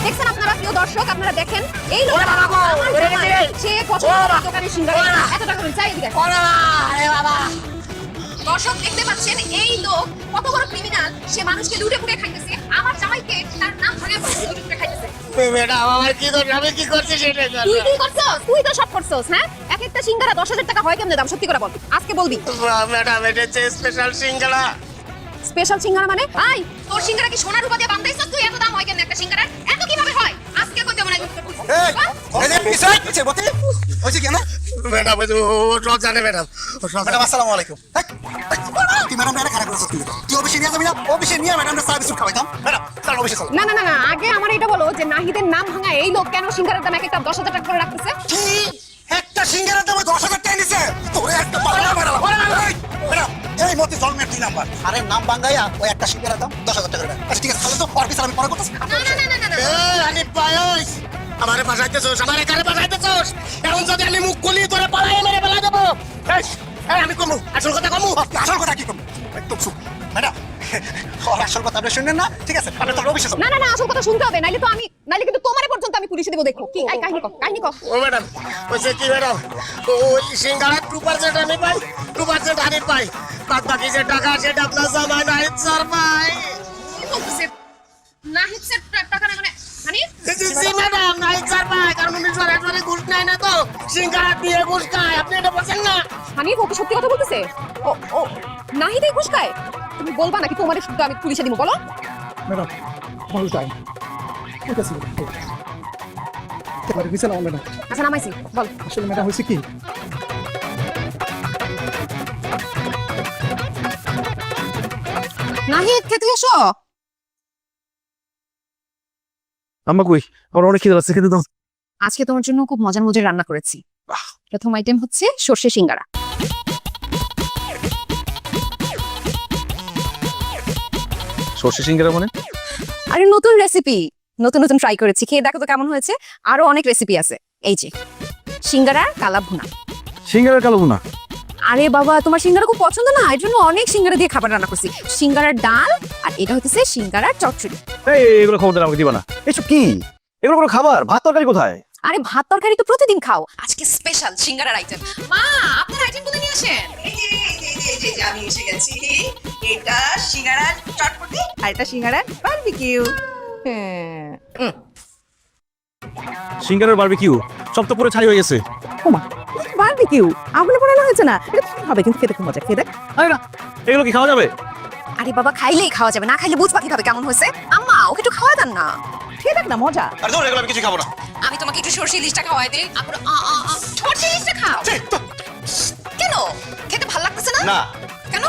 দেখছেন আপনারা প্রিয় দর্শক, আপনারা দেখেন এই লোক সে পছন্দ করে দোকানে সিঙ্গারা এত টাকা করে চাই এদিকে। দর্শক দেখতে পাচ্ছেন এই লোক কত বড় ক্রিমিনাল, সে মানুষকে লুটে পুটে খাইতেছে, আমার জামাইকে তার নাম ধরে লুটে পুটে খাইতেছে। ম্যাডাম আমার কি দোষ, আমি কি করছি সেটা? তুই কি করছস? তুই তো সব করছস। হ্যাঁ, এক একটা সিঙ্গারা 10,000 টাকা হয় কেমনে দাম? সত্যি করে বল, আজকে বলবি। ম্যাডাম এটা হচ্ছে স্পেশাল সিঙ্গারা। স্পেশাল সিঙ্গারা মানে? আই তোর সিঙ্গারা কি সোনা রূপা দিয়ে বানাইছস তুই? এত দাম হয় কেন একটা সিঙ্গারার? এত কিভাবে হয়? আজকে কইতে মনে ম্যাডাম ও সব জানে ম্যাডাম, ও সব জানে। আসসালামু আলাইকুম। তুই ম্যাডাম এটা খারাপ করছিস কিন্তু তুই অফিসে নিয়ে যাবি না? অফিসে নিয়ে ম্যাডাম সার্ভিস খাওয়াইতাম। ম্যাডাম চল অফিসে চল। না না না না, আগে আমার এটা বলো যে নাহিদের নাম ভাঙা এই লোক কেন সিঙ্গারার দাম এক একটা 10,000 টাকা করে রাখতেছে? কি একটা সিঙ্গারার দাম 10,000 টাকা নিছে? তোরে একটা পাগলা বানালা। ম্যাডাম এই মতি জন্মের 2 নাম্বার। আরে নাম ভাঙাইয়া ওই একটা সিঙ্গারার দাম 10,000 টাকা করে। আচ্ছা ঠিক আছে, তাহলে তো অফিসে আমি পরে করতেছি। না না না না না, এই আনি পায়স আমারে বাসাইতেছস, আমারে কারে বাসাইতেছস? এখন যদি আমি মুখ খুলি তোরে পালাই মেরে ফেলা দেব। এই আমি কমু, আসল কথা কমু। আসল কথা কি করব? একদম চুপ। ম্যাডাম ওর আসল কথা আপনি শুনেন না? ঠিক আছে, আপনি তো অফিসে চল। না না না, আসল কথা শুনতে হবে, নাইলে তো আমি, নাইলে কিন্তু তোমারে পর্যন্ত আমি পুলিশে দেব। দেখো কি আই কাহিনী কও, কাহিনী কও। ও ম্যাডাম ওইসে কি ম্যাডাম, ওই সিঙ্গারা 2% আমি পাই, 2% আমি পাই, বাদ বাকি যে টাকা সেটা আপনার জামাই নাহিদ স্যার পাই। কি বলতেছে? নাহিদ স্যার টাকা না মানে মানে জি ম্যাডাম, নাহিদ স্যার পাই, কারণ উনি সরাসরি ঘুষ নেয় না তো, সিঙ্গারা দিয়ে ঘুষ খায়, আপনি এটা বলছেন না? আমি ও কি সত্যি কথা বলতেছে? ও ও নাহিদই ঘুষ খায়? তুমি বলবা নাকি তোমারে শুধু আমি পুলিশে দিব? বলো। ম্যাডাম ভালো টাইম। ঠিক আছে এবারে বিছানা ম্যাডাম। আচ্ছা নামাইছি, বল। আসলে ম্যাডাম হইছে কি, নাহিদ খেতে এসো। আম্মা কই? আমার অনেক খিদে লাগছে, খেতে দাও। আজকে তোমার জন্য খুব মজার মজার রান্না করেছি। প্রথম আইটেম হচ্ছে সর্ষে সিঙ্গারা। সর্ষে সিঙ্গারা মানে? আরে নতুন রেসিপি, নতুন নতুন ট্রাই করেছি, খেয়ে দেখো তো কেমন হয়েছে। আরো অনেক রেসিপি আছে। এই যে সিঙ্গারার কালা ভুনা। সিঙ্গারার কালো ভুনা? আরে বাবা, তোমার সিঙ্গারা খুব পছন্দ না, এর জন্য অনেক সিঙ্গারা দিয়ে খাবার রান্না করছি। সিঙ্গারার ডাল, আর এটা হচ্ছে সিঙ্গারার চচ্চড়ি। এই এগুলো খবর আমাকে দিবা না। এসব কি? এগুলো কোনো খাবার? ভাত তরকারি কোথায়? আরে ভাত তরকারি তো প্রতিদিন খাও, আজকে স্পেশাল সিঙ্গারার আইটেম। মা আপনার আইটেমগুলো নিয়ে আসেন। এই যে আমি এসে গেছি। এটা সিঙ্গারার চটপটি আর এটা সিঙ্গারার বারবিকিউ। সিঙ্গারার বারবিকিউ? সব তো পুরো ছাই হয়ে গেছে। ওমা, বারবিকিউ আগুনে পোড়ানো হয়েছে না? এটা কি হবে? কিন্তু খেতে খুব মজা, খেয়ে দেখ। আরে না, এগুলো কি খাওয়া যাবে? আরে বাবা, খাইলেই খাওয়া যাবে, না খাইলে বুঝবা কিভাবে কেমন হয়েছে? আম্মা ওকে একটু খাওয়া দেন না। খেয়ে দেখ না, মজা। আরে ধর, এগুলো আমি কিছু খাবো না। আমি তোমাকে একটু সরষে ইলিশটা খাওয়াই দেই। আপনার সরষে ইলিশটা খাও। কেন খেতে ভালো লাগতেছে না? না। কেন?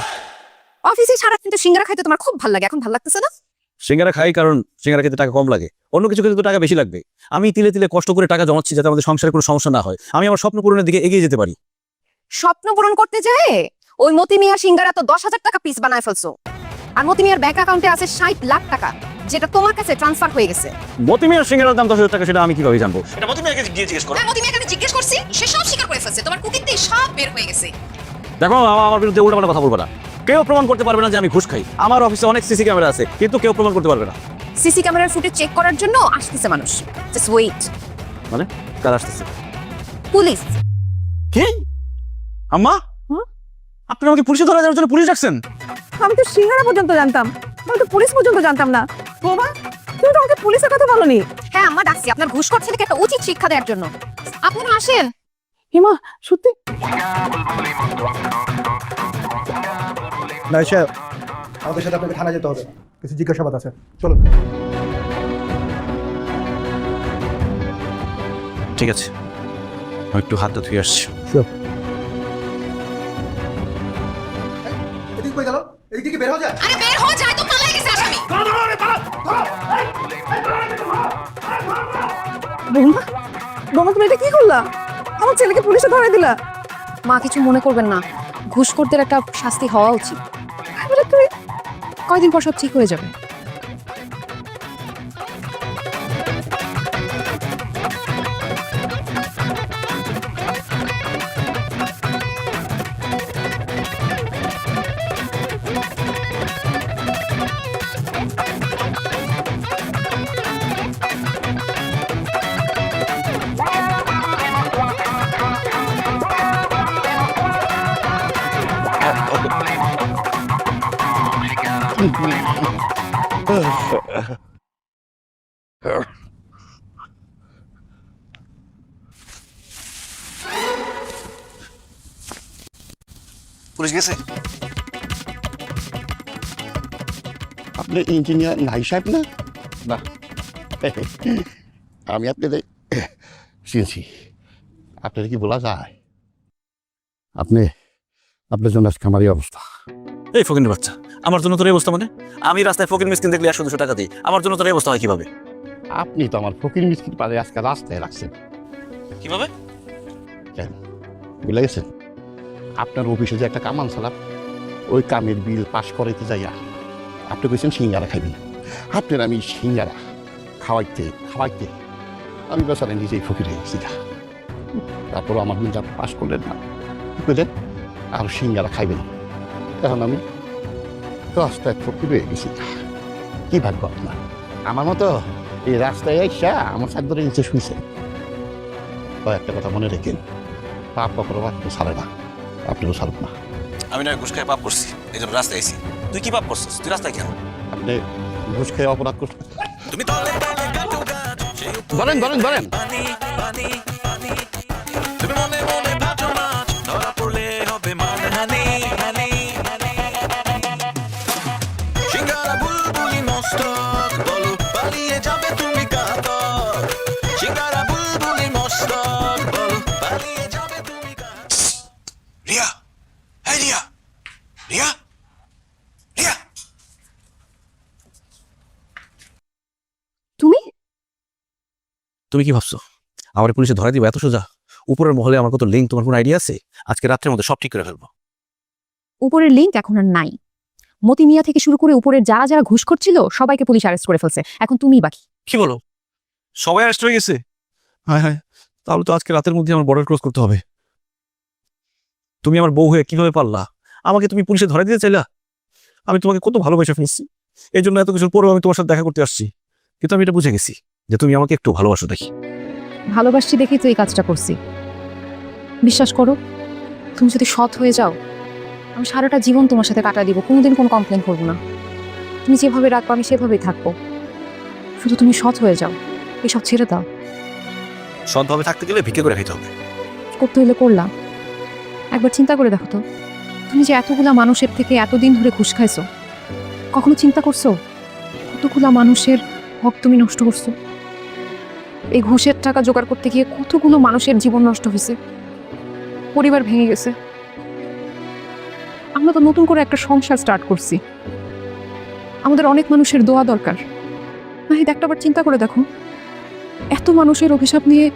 অফিসে সারাদিন তো সিঙ্গারা খাইতে তোমার খুব ভালো লাগে, এখন ভালো লাগতেছে না? সিঙ্গারা খাই কারণ সিঙ্গারা খেতে টাকা কম লাগে, অন্য কিছু খেতে তো টাকা বেশি লাগবে। আমি তিলে তিলে কষ্ট করে টাকা জমাচ্ছি যাতে আমাদের সংসারে কোনো সমস্যা না হয়, আমি আমার স্বপ্ন পূরণের দিকে এগিয়ে যেতে পারি। স্বপ্ন পূরণ করতে যায় ওই মতি মিয়া সিঙ্গারা তো 10,000 টাকা পিস বানায় ফেলছো। আর মতি মিয়ার ব্যাংক অ্যাকাউন্টে আছে 60 লাখ টাকা, যেটা তোমার কাছে ট্রান্সফার হয়ে গেছে। মতি মিয়ার সিঙ্গারার দাম 10,000 টাকা, সেটা আমি কিভাবে জানবো? এটা মতি মিয়াকে গিয়ে জিজ্ঞেস করো। মতি মিয়াকে আমি জিজ্ঞেস করছি, সে ফেলছে, তোমার কুকিতে সব বের হয়ে গেছে। দেখো আমার বিরুদ্ধে উল্টাপাল্টা কথা বলবো না। কেউ প্রমাণ করতে পারবে না যে আমি ঘুষ খাই। আমার অফিসে অনেক সিসি ক্যামেরা আছে, কিন্তু কেউ প্রমাণ করতে পারবে না। সিসি ক্যামেরার ফুটেজ চেক করার জন্য আসতেছে মানুষ। Just wait. মানে কার আসতেছে? পুলিশ। কি আম্মা, আপনি আমাকে পুলিশে ধরা যাওয়ার জন্য পুলিশ ডাকছেন? আমি তো সিঙ্গারা পর্যন্ত জানতাম, আমি তো পুলিশ পর্যন্ত জানতাম না। বাবা তুমি তো আমাকে পুলিশের কথা বলনি। হ্যাঁ আম্মা ডাকছি আপনার ঘুষখোর ছেলেকে একটা উচিত শিক্ষা দেওয়ার জন্য। আপনারা আসেন। হিমা সত্যি? না সাহেব, আমাদের সাথে আপনাকে থানায় যেতে হবে, কিছু জিজ্ঞাসাবাদ আছে, চলুন। ঠিক আছে, আমি একটু হাতটা ধুয়ে আসছি। এদিকে কই গেল? এদিকে বের হয়ে যায়। আরে বের হয়ে যায় তো, পালাই গেছে আসামি। বৌমা, বৌমা তুমি এটা কি করলা? আমার ছেলেকে পুলিশে ধরে দিলা। মা কিছু মনে করবেন না, ঘুষখোরদের একটা শাস্তি হওয়া উচিত। বলে তুই কয়দিন পর সব ঠিক হয়ে যাবে। পুলিশ গেছে? আপনি ইঞ্জিনিয়ার নাই সাহেব না? না, আমি আপনাদের চিনছি। আপনার কি বলা যায়? আপনার জন্য আজকে আমার এই অবস্থা। এই ফকিনের বাচ্চা, আমার জন্য তোর এই অবস্থা? মানে আমি রাস্তায় ফকির মিসকিন দেখলে 100-200 টাকা দিই, আমার জন্য তোর এই অবস্থা হয় কিভাবে? আপনি তো আমার ফকির মিসকিন পারে আজকে রাস্তায় রাখছেন। কিভাবে? কেন বুঝলে গেছেন? আপনার অফিসে যে একটা কামান চালাপ, ওই কামের বিল পাশ করাইতে যাইয়া আপনি কইছেন সিঙ্গারা খাইবেন। আপনার আমি সিঙ্গারা খাওয়াইতে আমি বেচারা নিজেই ফকির হয়ে গেছি। তারপরও আমার বিলটা পাশ করলেন না, বুঝলেন? আর সিঙ্গারা খাইবেন। এখন আমি রাস্তায় ফকির হয়ে গেছি। কি ভাগ্য আপনার! আমার মতো এই রাস্তায় এসা আমার সাথে ধরে নিচে শুয়েছে। তো একটা কথা মনে রেখেন, পাপ কখনো আপনি ছাড়ে না, আপনিও ছাড়ুন না। আমি না ঘুষ খেয়ে পাপ করছি, এই জন্য রাস্তায় আইছি। তুই কি পাপ করছিস? তুই রাস্তায় কেন? আপনি ঘুষ খেয়ে অপরাধ করছেন। তুমি তলে তলে কাটো গাছ, সে ধরেন পানি পানি পানি। তুমি মনে মনে ভাজো মাছ, ধরা পড়লে হবে মানহানি হানি হানি। সিঙ্গারা বুলবুলি মস্তক, বলো পালিয়ে যাবে তুমি কাতর। সিঙ্গারা বুলবুলি মস্তক, বলো পালিয়ে যাবে তুমি কাতর। রিয়া, এই রিয়া, রিয়া, রিয়া। তুমি তুমি কি ভাবছো আমার পুলিশে ধরা দিবে এত সোজা? উপরের মহলে আমার কত লিঙ্ক, তোমার কোনো আইডিয়া আছে? আজকে রাত্রের মধ্যে সব ঠিক করে ফেলবো। উপরের লিংক এখন আর নাই। মতি মিয়া থেকে শুরু করে উপরের যারা যারা ঘুষ করছিল সবাইকে পুলিশ অ্যারেস্ট করে ফেলছে, এখন তুমি বাকি। কি বলো? সবাই অ্যারেস্ট হয়ে গেছে? হায় হায়, তাহলে তো আজকে রাতের মধ্যে আমার বর্ডার ক্রস করতে হবে। তুমি আমার বউ হয়ে কিভাবে পারলা? আমাকে তুমি পুলিশে ধরা দিতে চাইলা? আমি তোমাকে কত ভালোবেসে ফেলছি, এই জন্য এত কিছুর পরেও আমি তোমার সাথে দেখা করতে আসছি। কিন্তু আমি এটা বুঝে গেছি যে তুমি আমাকে একটু ভালোবাসো দেখি। ভালোবাসছি দেখেই তো এই কাজটা করছি। বিশ্বাস করো, তুমি যদি সৎ হয়ে যাও, আমি সারাটা জীবন তোমার সাথে কাটা দিব, কোনোদিন কোনো কমপ্লেন করবো না। তুমি যেভাবে রাখবো আমি সেভাবেই থাকবো। শুধু তুমি সৎ হয়ে যাও, এসব ছেড়ে দাও। সৎভাবে থাকতে গেলে ভিক্ষে করে খাইতে হবে। করতে হলে করলাম। একবার চিন্তা করে দেখো তো, তুমি যে এতগুলা মানুষের থেকে এতদিন ধরে ঘুষ খাইছো, কখনো চিন্তা করছো কতগুলা মানুষের হক তুমি নষ্ট করছো? এই ঘুষের টাকা জোগাড় করতে গিয়ে কতগুলো মানুষের জীবন নষ্ট হয়েছে, পরিবার ভেঙে গেছে। আমরা তো নতুন করে একটা সংসার স্টার্ট করছি, আমাদের অনেক মানুষের দোয়া দরকার। নাহিদ একটাবার চিন্তা করে দেখো, এত মানুষের অভিশাপ নিয়ে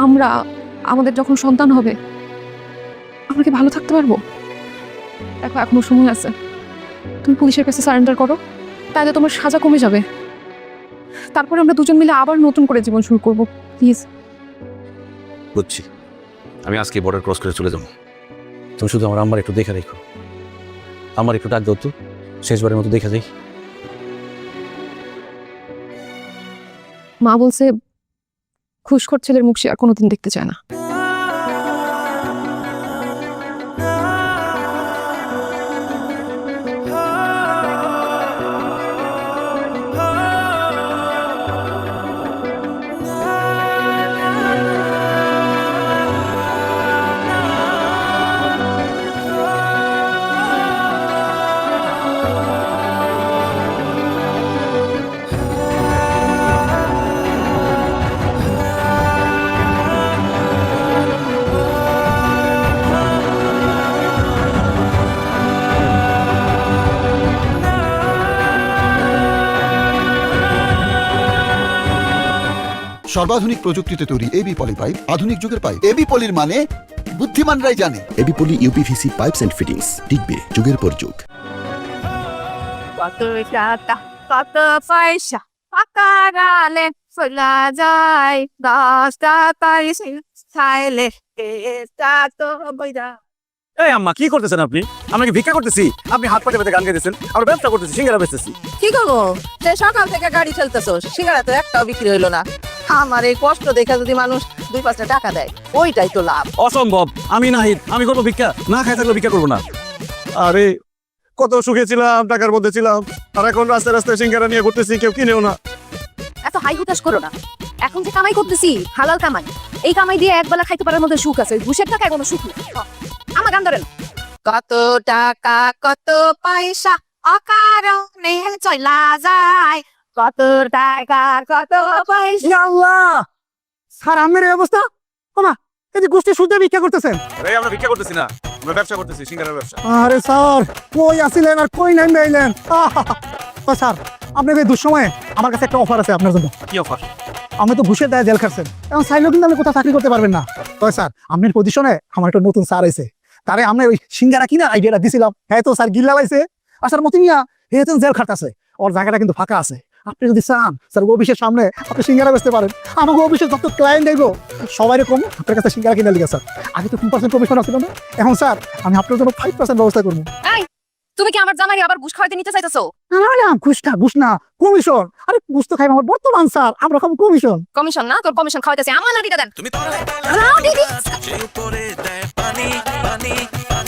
আমরা আমাদের যখন সন্তান হবে আমরা কি ভালো থাকতে পারবো? দেখো এখনো সময় আছে, তুমি পুলিশের কাছে সারেন্ডার করো, তাহলে তোমার সাজা কমে যাবে। তারপরে আমরা দুজন মিলে আবার নতুন করে জীবন শুরু করব, প্লিজ। বুঝছি, আমি আজকে বর্ডার ক্রস করে চলে যাবো। তুমি শুধু আমার আম্মার একটু দেখে রেখো, আমার একটু ডাক দাও তো, শেষবারের মতো দেখে যাই। মা বলছে ঘুষখোর ছেলের মুখ সে আর কোনোদিন দেখতে চায় না। সর্বাধুনিক প্রযুক্তিতে তৈরি এবি পলি পাইপ আধুনিক যুগের পাইপ। এবি পলির মানে বুদ্ধিমানরাই জানে। AB poly uPVC pipes and fittings, টিকবে যুগের পর যুগ। কত টাকা কত পয়সা পাকারালে ফলা যায়, 10 টাকার চাইলে এটা তো বইরা। এই আম্মা কি করতেছেন আপনি? আমরা কি ভিক্ষা করতেছি? আপনি হাত পাতে পেতে গান গাইতেছেন, আমরা ব্যবসা করতেছি, সিঙ্গারা বেচতেছি। কি করবো? সে সকাল থেকে গাড়ি চলতেছো, সিঙ্গারা তো একটাও বিক্রি হইলো না। আমার এই কষ্ট দেখে যদি মানুষ 2-5টা টাকা দেয়, ওইটাই তো লাভ। অসম্ভব, আমি নাহিদ, আমি করবো ভিক্ষা, না খাই থাকলে ভিক্ষা করবো না। আরে কত সুখে ছিলাম, টাকার মধ্যে ছিলাম, আর এখন রাস্তায় রাস্তায় সিঙ্গারা নিয়ে ঘুরতেছি, কেউ কিনেও না। এত হাই হুতাশ করো না। এখন যে কামাই করতেছি হালাল কামাই, এই কামাই দিয়ে একবেলা খাইতে পারার মধ্যে সুখ আছে, ঘুষের টাকায় কোনো সুখ নেই। আমার গান ধরেন। কত টাকা কত পয়সা অকারণে চলা যায়, কত টাকা কত পয়সা। আল্লাহ স্যার, আমের এই অবস্থা। ওমা, এই যে গোষ্ঠী সুদে ভিক্ষা করতেছেন। আরে আমরা ভিক্ষা করতেছি না, আমরা ব্যবসা করতেছি, সিঙ্গারার ব্যবসা। আরে স্যার, কই আসিলেন আর কই নাই আইলেন? তো স্যার, আপনাকে এই দুঃসময়ে আমার কাছে একটা অফার আছে আপনার জন্য। কি অফার? আপনি তো ঘুষের দায়ে জেল খাচ্ছেন, এখন চাইলেও কিন্তু আপনি কোথাও চাকরি করতে পারবেন না। তো স্যার, আপনার পজিশনে আমার একটা নতুন স্যার আছে, তারে আমরা ওই সিঙ্গারা কিনা আইডিয়াটা দিছিলাম। হ্যাঁ তো স্যার গিল্লা লাইছে, আর স্যার মতি মিয়া হে তো জেল খাটতেছে, ওর জায়গাটা কিন্তু ফাঁকা আছে। আপনি যদি চান স্যার অফিসের সামনে আপনি সিঙ্গারা বেচতে পারেন। আমাকে অফিসের যত ক্লায়েন্ট আইব সবাই এরকম আপনার কাছে সিঙ্গারা কিনা লিখে স্যার। আগে তো 2% কমিশন আসছিল না, এখন স্যার আমি আপনার জন্য 5% ব্যবস্থা করবো। তুমি কি আমার জামাই আবার ঘুষ খাওয়াইতে নিতে চাইতেছো? না, ঘুষ না, কমিশন। আরে ঘুষ তো খাই আমার বর্তমান স্যার, আমরা খাবো কমিশন। কমিশন না, তোর কমিশন খাওয়াইতেছে, আমার লাঠিটা দেন। তুমি তলে তলে নাও দিদি। সে উপরে দেয় পানি পানি পানি